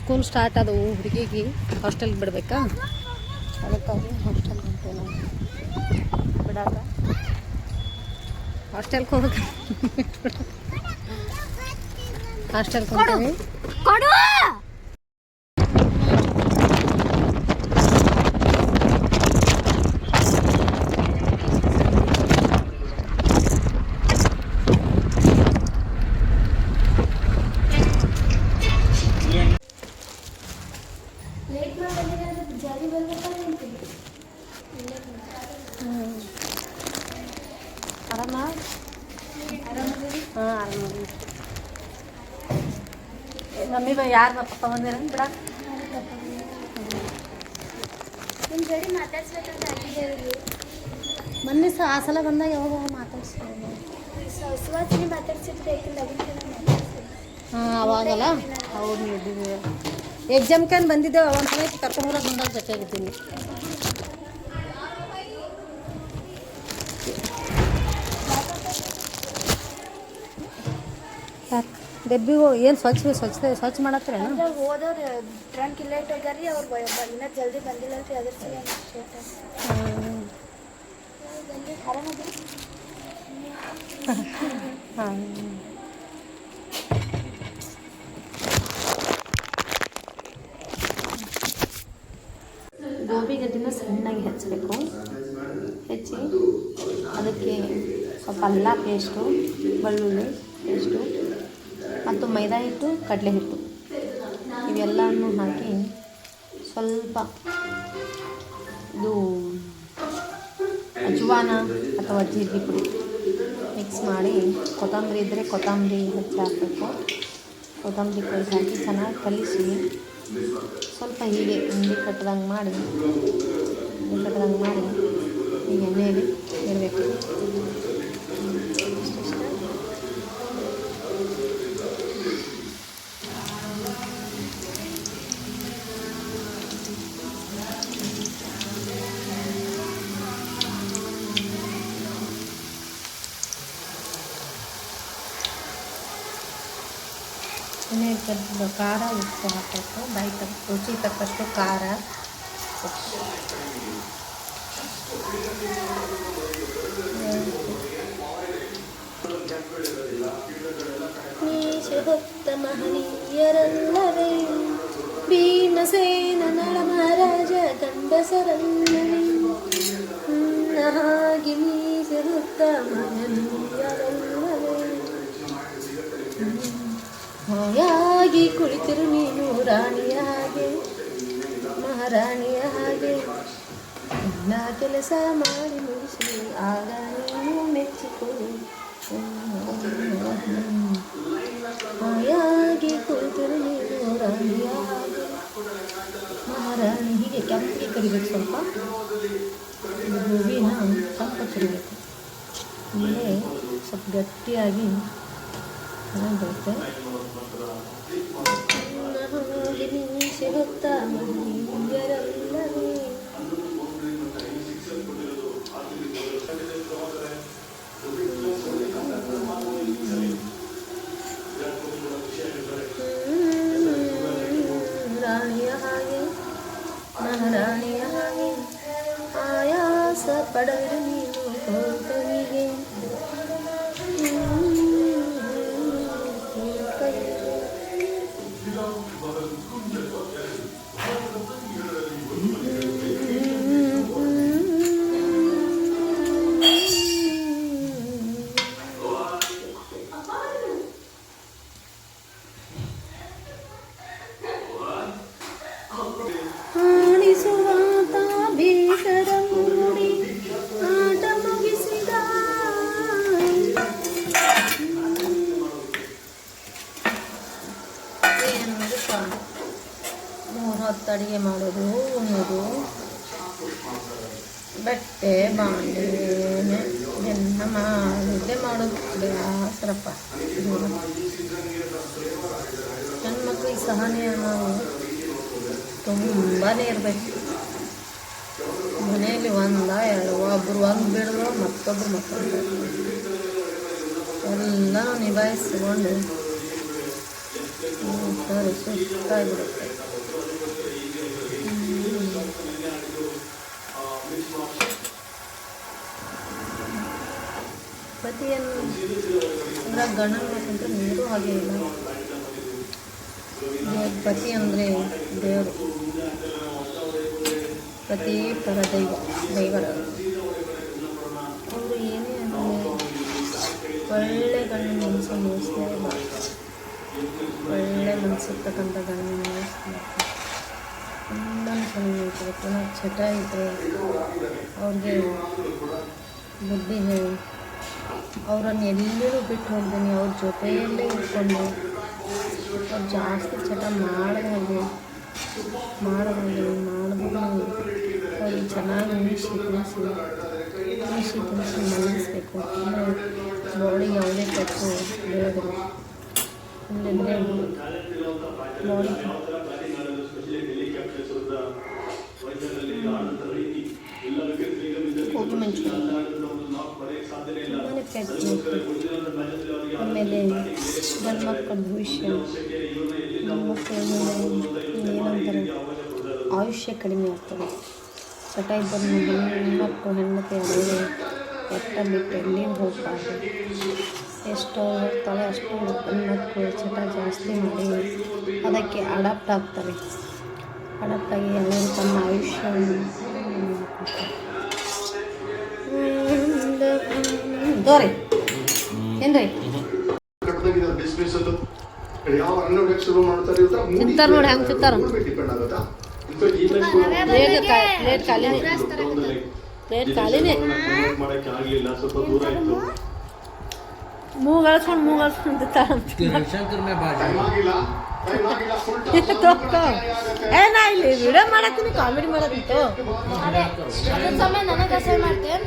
School start ಆದವು ಹುಡುಗಿಗೆ ಹಾಸ್ಟೆಲ್ಗೆ ಬಿಡಬೇಕಾ ಅದಕ್ಕಾಗಿ ಹಾಸ್ಟೆಲ್ಗೆ ಹೊಂಟೇವೆ ನಾವು ಬಿಡಾಕ ಹಾಸ್ಟೆಲ್ಗೆ ಹೋಗ್ಬೇಕು ಹಾಸ್ಟೆಲ್ಗೆ ಹೊಂಟೇವಿ ಆರಾಮ ಹಾಂ ಆರಾಮ ಮಮ್ಮಿ ಯಾರು ಪಪ್ಪ ಬಂದಿರ ಬಿಡ ನಿಮ್ಮ ಜೋಡಿ ಮಾತಾಡ್ಸ್ಬೇಕಂತ ಆಗಿದ್ದೇವೆ ಮೊನ್ನೆ ಆ ಸಲ ಬಂದಾಗ ಯಾವಾಗ ಮಾತಾಡ್ಸ್ಬೋದು ಸುವಾಸನೆ ಮಾತಾಡ್ಸಿದ್ರೆ ಹಾಂ ಅವಾಗಲ್ಲ ಹೌದು ಇದ್ದೀವಿ ಎಕ್ಸಾಮ್ಕೇನು ಬಂದಿದ್ದೇವೆ ಒಂದು ಸಲ ಕರ್ಕೊಂಬರೋದು ಬಂದಾಗ ಜೊತೆಗಿದ್ದೀನಿ ಡಬ್ಬಿಗೂ ಏನು ಸ್ವಚ್ಛ ಮಾಡತ್ತೀರೇನು ಹೋದವ್ರು ಟ್ರಂಕ್ ಇಲ್ಲ ಇಟ್ಟೋಗ್ಯಾರಿ ಅವ್ರು ಇನ್ನೂ ಜಲ್ದಿ ಬಂದಿಲ್ಲ ಅಂತ ಅದ್ರ ಸಲ ಹಾಂ ಗೋಬಿ ಗಡ್ಡಿನ ಸಣ್ಣಾಗಿ ಹೆಚ್ಚಬೇಕು ಹೆಚ್ಚಿ ಅದಕ್ಕೆ ಸ್ವಲ್ಪ ಅಲ್ಲ ಪೇಸ್ಟು ಬೆಳ್ಳುಳ್ಳಿ ಪೇಸ್ಟು ಮತ್ತು ಮೈದಾ ಹಿಟ್ಟು ಕಡಲೆ ಹಿಟ್ಟು ಇವೆಲ್ಲವನ್ನು ಹಾಕಿ ಸ್ವಲ್ಪ ಇದು ಅಜ್ವಾನ ಅಥವಾ ಜೀರಿಗೆ ಪುಡಿ ಮಿಕ್ಸ್ ಮಾಡಿ ಕೊತ್ತಂಬರಿ ಇದ್ದರೆ ಕೊತ್ತಂಬರಿ ಹೆಚ್ಚಿ ಹಾಕಬೇಕು ಕೊತ್ತಂಬರಿ ಕೊಯ್ದು ಹಾಕಿ ಚೆನ್ನಾಗಿ ಕಲಿಸಿ ಸ್ವಲ್ಪ ಹೀಗೆ ಉಂಡೆ ಕಟ್ಟದಂಗೆ ಮಾಡಿ ಈ ಎಣ್ಣೆಯಲ್ಲಿ ಇರಬೇಕು ಖಾರ ಉಪ್ಪು ಹಾಕಬೇಕು ರುಚಿ ತಕ್ಕಷ್ಟು ಖಾರ ಹೊತ್ತ ಮಹನೀಯರಲ್ಲವೇ ಭೀಮಸೇನ ನಳ ಮಹಾರಾಜ ಗಂಡಸರಲ್ಲವೇ ಹಾಗೆ ಮೀಸೆ ಹೊತ್ತ ಮಹನೀಯರಲ್ಲವೇ ಹಾಯಾಗಿ ಕುಳಿತಿರು ನೀನು ರಾಣಿಯ ಹಾಗೆ ಮಹಾರಾಣಿಯ ಹಾಗೆ ಎಲ್ಲ ಕೆಲಸ ಮಾಡಿ ಮುಗಿಸಿ ಆಗ ನೀನು ಮೆಚ್ಚಿಕೊ ಹಾಯಾಗಿ ಕುಳಿತಿರು ನೀನು ರಾಣಿಯ ಹಾಗೆ ಮಹಾರಾಣಿ ಹೀಗೆ ಕೆಂಪಿಗೆ ಕರಿಬೇಕು ಸ್ವಲ್ಪ ಗೋಬಿನ ಸ್ವಲ್ಪ ಕರಿಬೇಕು ಆಮೇಲೆ ಸ್ವಲ್ಪ ಗಟ್ಟಿಯಾಗಿ ಬರುತ್ತೆ ಹೊತ್ತ ಮಹನೀಯರಲ್ಲವೇ ರಾಣಿಯ ಹಾಗೆ ಮಹಾರಾಣಿಯ ಹಾಗೆ ಆಯಾಸ ಪಡಲು ನೀನು ಹೋಗವಿಗೆ ಆಡಿಸುವಾತ ಭೀಕರ ಮೂಡಿ ಆಟ ಮುಗಿಸಿದ ಮೂರು ಹೊತ್ತು ಅಡುಗೆ ಮಾಡೋದು ಉಣ್ಣೋದು ಬಟ್ಟೆ ಬಾಂಡೆ ಎಲ್ಲ ಮಾಡಿದ್ದೆ ಮಾಡೋದು ಬೇಸರಪ್ಪ ಹೆಣ್ಮಕ್ಳಿಗೆ ಸಹನೆ ಅನ್ನೋದು ತುಂಬಾ ಇರಬೇಕು ಮನೆಯಲ್ಲಿ ಒಬ್ಬರು ಒಂದು ಬಿಡಿದ್ರು ಮತ್ತೊಬ್ಬರು ಎಲ್ಲ ನಿಭಾಯಿಸ್ಕೊಂಡು ಮಾಡ್ತಾರೆ ಸುಸ್ತಾಗಿಬಿಡುತ್ತೆ. ಪತಿಯನ್ನು ಅಂದರೆ ಗಂಡನ ಮಾತಂದ್ರೆ ನೀರು ಹಾಗೆ ಇಲ್ಲ. ಪತಿ ಅಂದರೆ ದೇವರು, ಪತಿ ಪರ ದೈವರ. ಅವರು ಏನೇ ಅಂದರೆ ಒಳ್ಳೆ ಗಂಡನ ಮನಸ್ಸು ಮೋಸಲೇಬಾರ್ದು. ಒಳ್ಳೆ ಮನಸ್ಸಿರ್ತಕ್ಕಂಥ ಗಂಡನ ಮನಸ್ಸು ತುಂಬ ಚೆನ್ನಾಗಿರ್ತದೆ. ಪುನಃ ಚಟ ಇದ್ದರೆ ಅವ್ರಿಗೆ ಬುದ್ಧಿ ಹೇಳಿ ಅವರನ್ನು ಎಲ್ಲರೂ ಬಿಟ್ಟು ಹೋಗ್ತೀನಿ, ಅವ್ರ ಜೊತೆಯಲ್ಲೇ ಇಟ್ಕೊಂಡು ಅವ್ರು ಜಾಸ್ತಿ ಚಟ ಮಾಡಿದ್ರೆ ಮಾಡಿದ್ರು ಅವ್ರಿಗೆ ಚೆನ್ನಾಗಿ ಉಣಿಸಿ ತಿನ್ನಿಸಿ ಮಲಗಿಸ್ಬೇಕು. ಬಾಡಿಗೆ ಯಾವುದೇ ಪೆಟ್ಟು ಬೀಳೋದಿಲ್ಲ. ಇಲ್ಲಂದರೆ ಬಾಡಿ ಗೋಬಿ ಮಂಚೂರಿ ತುಂಬಾ ಪೆಟ್ಟು. ಆಮೇಲೆ ಗಂಡು ಮಕ್ಕಳ ಭವಿಷ್ಯ, ಗಂಡು ಮಕ್ಕಳು ಏನಂತಾರೆ ಆಯುಷ್ಯ ಕಡಿಮೆ ಆಗ್ತದೆ. ಚಟ ಇದ್ದರೂ ಹೆಣ್ಮಕ್ಳು ಅದೇ ಕೆಟ್ಟ ಬಿಟ್ಟು ಎಲ್ಲಿ ಹೋಗಬಾರ್ದು. ಎಷ್ಟು ಹೋಗ್ತಾಳೆ ಅಷ್ಟು ಗಂಡು ಮಕ್ಕಳು ಚಟ ಜಾಸ್ತಿ ಮಾಡಿ ಅದಕ್ಕೆ ಅಡಾಪ್ಟ್ ಆಗ್ತಾರೆ. ಅಡಾಪ್ಟಾಗಿ ಎಲ್ಲರೂ ತಮ್ಮ ಆಯುಷ್ಯವನ್ನು ದೋರಿ ಏನ್ರಿ ತಿಂತಾರ ನೋಡಿ ಹಂಗೆ ತಿಂತಾರ. ಪ್ಲೇಟ್ ಖಾಲಿನೇ ಮೂಗಳ್ಸ್ಕೊಂಡು ಏನ ಇಲ್ಲಿ ವಿಡಿಯೋ ಮಾಡತ್ತೀನಿ, ಕಾಮಿಡಿ ಮಾಡತ್ತಿತ್ತು. ನನಗೆ ಅಸಹ್ಯ ಮಾಡ್ತೇನೆ.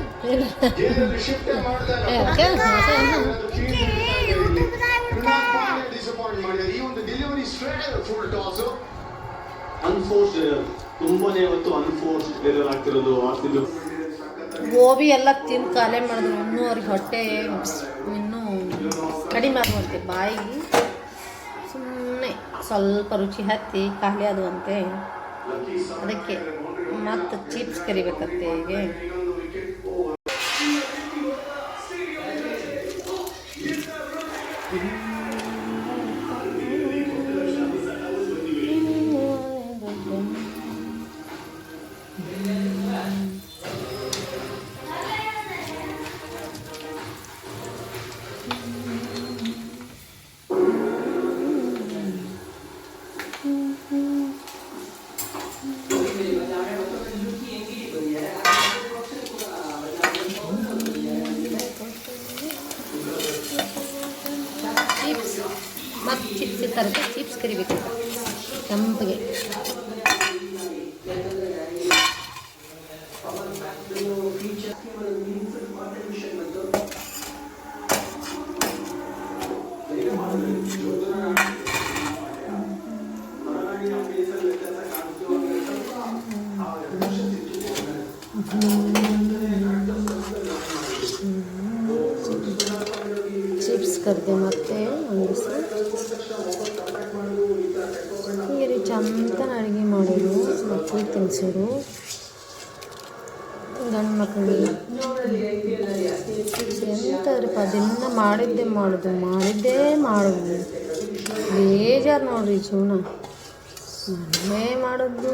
ಗೋಬಿ ಎಲ್ಲ ತಿಂದು ಖಾಲಿ ಮಾಡಿದ್ರು. ಇನ್ನೂ ಅವ್ರಿಗೆ ಹೊಟ್ಟೆ ಇನ್ನೂ ಕಡಿಮೆ ಆಗುವಂತೆ, ಬಾಯಿಗೆ ಸುಮ್ಮನೆ ಸ್ವಲ್ಪ ರುಚಿ ಹತ್ತಿ ಖಾಲಿ ಆದುವಂತೆ. ಅದಕ್ಕೆ ಮತ್ತು ಚಿಪ್ಸ್ ಕರಿಬೇಕಂತೆ. ಹೀಗೆ ಮತ್ತು ಚಿಪ್ಸ್ ಇರ್ತಾರೆ, ಚಿಪ್ಸ್ ಕರಿಬೇಕಂತ ಕೆಂಪಗೆ. ಚಿಪ್ಸ್ ಕರೆದೆ ಮತ್ತೆ ಒಂದಿವ್ಸ ಈ ರೀತಿ ಚಂತನ ಅಡುಗೆ ಮಾಡೋದು, ಮಕ್ಕಳಿಗೆ ತಿನ್ನಿಸೋದು. ಗಂಡು ಮಕ್ಕಳಿಗೆ ಎಂಥದ್ರಪ್ಪ ದಿನ ಮಾಡಿದ್ದೇ ಮಾಡೋದು ಬೇಜಾರು ನೋಡ್ರಿ ಜೀವನ. ಮನೆ ಮಾಡೋದು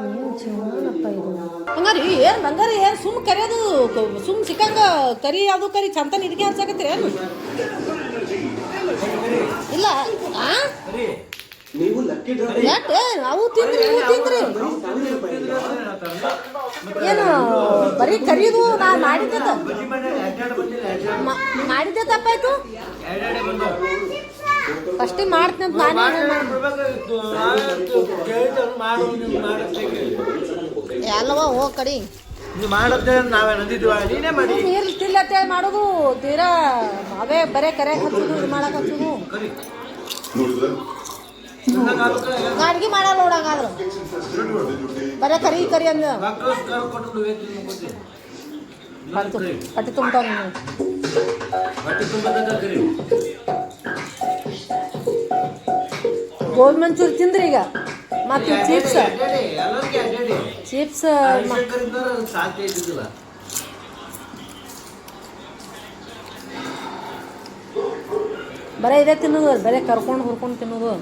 ಏನು ಜೀವನಪ್ಪ ಇದು, ಹಂಗಾರಿ ಏನು ಬಂಗಾರಿ ಏನು ಸುಮ್ಮ ಕರಿಯೋದು, ಸುಮ್ಮ ಸಿಕ್ಕಂಗ ಕರಿ ಅದು ಕರಿ ಚಂತನ ಹಿಡಿಕೆ ಹಚ್ಚಾಕತ್ತೀರಿ ಏನು? ಇಲ್ಲ ಅವು ತಿಂದ್ರಿ ಇವು ತಿಂದ್ರಿ ಏನು ಬರೀ ಕರಿಯೋದು. ನಾನು ಮಾಡಿದ್ದೆ ತಪ್ಪಾಯ್ತು. ಫಸ್ಟೇ ಮಾಡ್ತೀನಿ ಅಂತ ಎಲ್ಲವ ಹೋಗಿ ಕಡಿ ನೀರು ತಿಲ್ಲತ್ತೆ ಮಾಡೋದು ತೀರಾ ಅವೇ ಬರೇ ಕರೆ ಹಚ್ಚೋದು ಇದು ಮಾಡಕ್ಕೆ ಹಚ್ಚೋದು. ಅಡ್ಗೆ ಮಾಡಲ್ಲ ನೋಡಂಗಾದ್ರು ಬರೇ ಕರಿ ಅಂದ ಹೊಟ್ಟೆ ತುಂಬ್ತಾವ ನೀವು ಗೋಬಿ ಮಂಚೂರಿ ತಿಂದ್ರಿ ಈಗ ಮತ್ತು ಚಿಪ್ಸ್ ಚಿಪ್ಸ್ ಬರೀ ಇದೇ ತಿನ್ನೋದು ಬರೀ ಕರ್ಕೊಂಡು ಹುರ್ಕೊಂಡು ತಿನ್ನೋದು